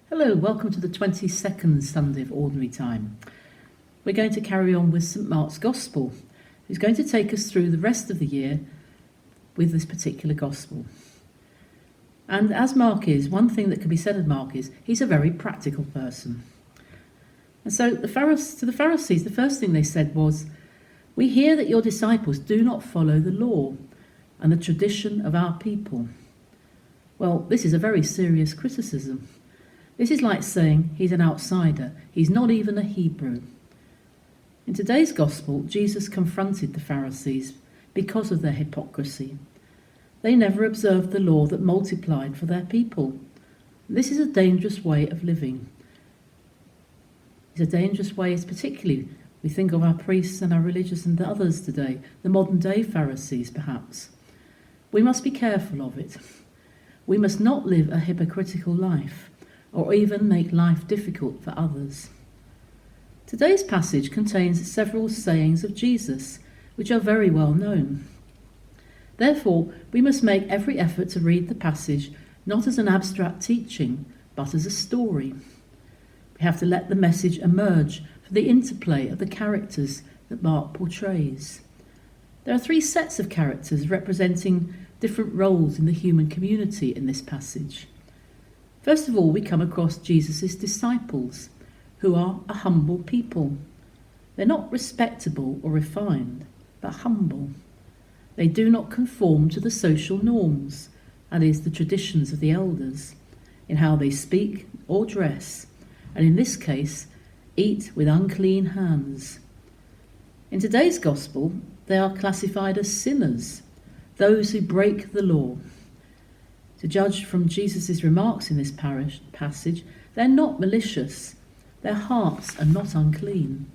Hello, welcome to the 22nd Sunday of Ordinary Time. We're going to carry on with St Mark's Gospel, who's going to take us through the rest of the year with this particular Gospel. And as Mark is, one thing that can be said of Mark is he's a very practical person. And so to the Pharisees, the first thing they said was, "We hear that your disciples do not follow the law and the tradition of our people." Well, this is a very serious criticism. This is like saying he's an outsider. He's not even a Hebrew. In today's Gospel, Jesus confronted the Pharisees because of their hypocrisy. They never observed the law that multiplied for their people. This is a dangerous way of living. It's a dangerous way, particularly we think of our priests and our religious and the others today, the modern day Pharisees perhaps. We must be careful of it. We must not live a hypocritical life, or even make life difficult for others. Today's passage contains several sayings of Jesus, which are very well known. Therefore, we must make every effort to read the passage not as an abstract teaching, but as a story. We have to let the message emerge from the interplay of the characters that Mark portrays. There are three sets of characters representing different roles in the human community in this passage. First of all, we come across Jesus' disciples, who are a humble people. They're not respectable or refined, but humble. They do not conform to the social norms, that is, the traditions of the elders, in how they speak or dress, and in this case, eat with unclean hands. In today's Gospel, they are classified as sinners, those who break the law. To judge from Jesus' remarks in this passage, they're not malicious. Their hearts are not unclean.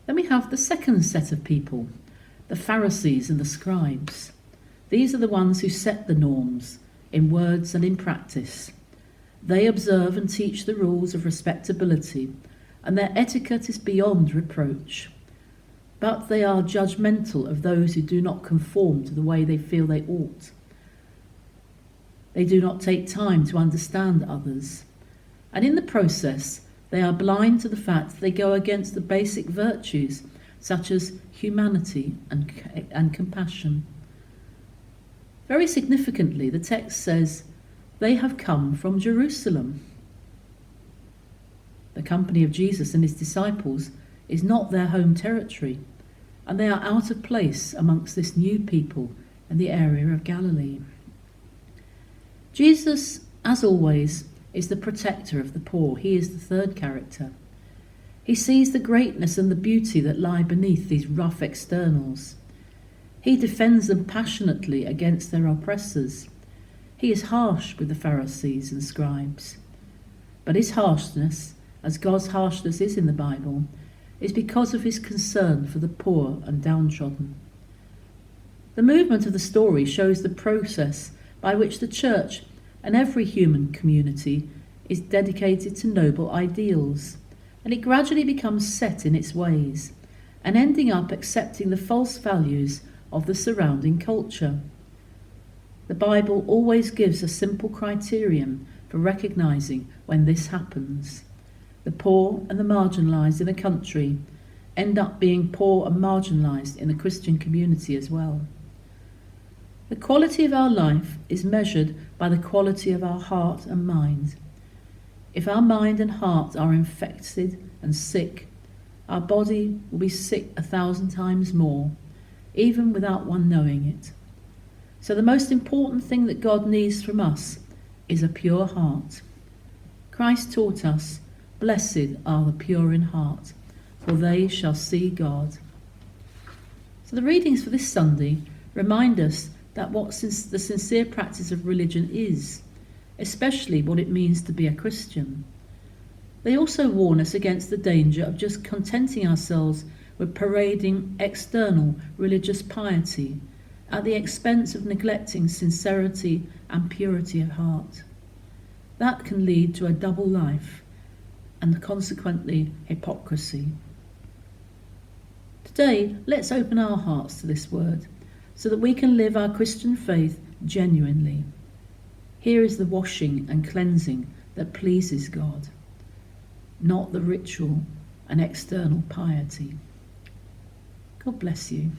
Then we have the second set of people, the Pharisees and the scribes. These are the ones who set the norms, in words and in practice. They observe and teach the rules of respectability, and their etiquette is beyond reproach. But they are judgmental of those who do not conform to the way they feel they ought. They do not take time to understand others. And in the process, they are blind to the fact that they go against the basic virtues such as humanity and compassion. Very significantly, the text says, they have come from Jerusalem. The company of Jesus and his disciples is not their home territory, and they are out of place amongst this new people in the area of Galilee. Jesus, as always, is the protector of the poor. He is the third character. He sees the greatness and the beauty that lie beneath these rough externals. He defends them passionately against their oppressors. He is harsh with the Pharisees and scribes. But his harshness, as God's harshness is in the Bible, is because of his concern for the poor and downtrodden. The movement of the story shows the process by which the church and every human community is dedicated to noble ideals, and it gradually becomes set in its ways, and ending up accepting the false values of the surrounding culture. The Bible always gives a simple criterion for recognizing when this happens. The poor and the marginalized in a country end up being poor and marginalized in the Christian community as well. The quality of our life is measured by the quality of our heart and mind. If our mind and heart are infected and sick, our body will be sick 1,000 times more, even without one knowing it. So the most important thing that God needs from us is a pure heart. Christ taught us, "Blessed are the pure in heart, for they shall see God." So the readings for this Sunday remind us that what the sincere practice of religion is, especially what it means to be a Christian. They also warn us against the danger of just contenting ourselves with parading external religious piety at the expense of neglecting sincerity and purity of heart. That can lead to a double life and consequently hypocrisy. Today, let's open our hearts to this word, so that we can live our Christian faith genuinely. Here is the washing and cleansing that pleases God, not the ritual and external piety. God bless you.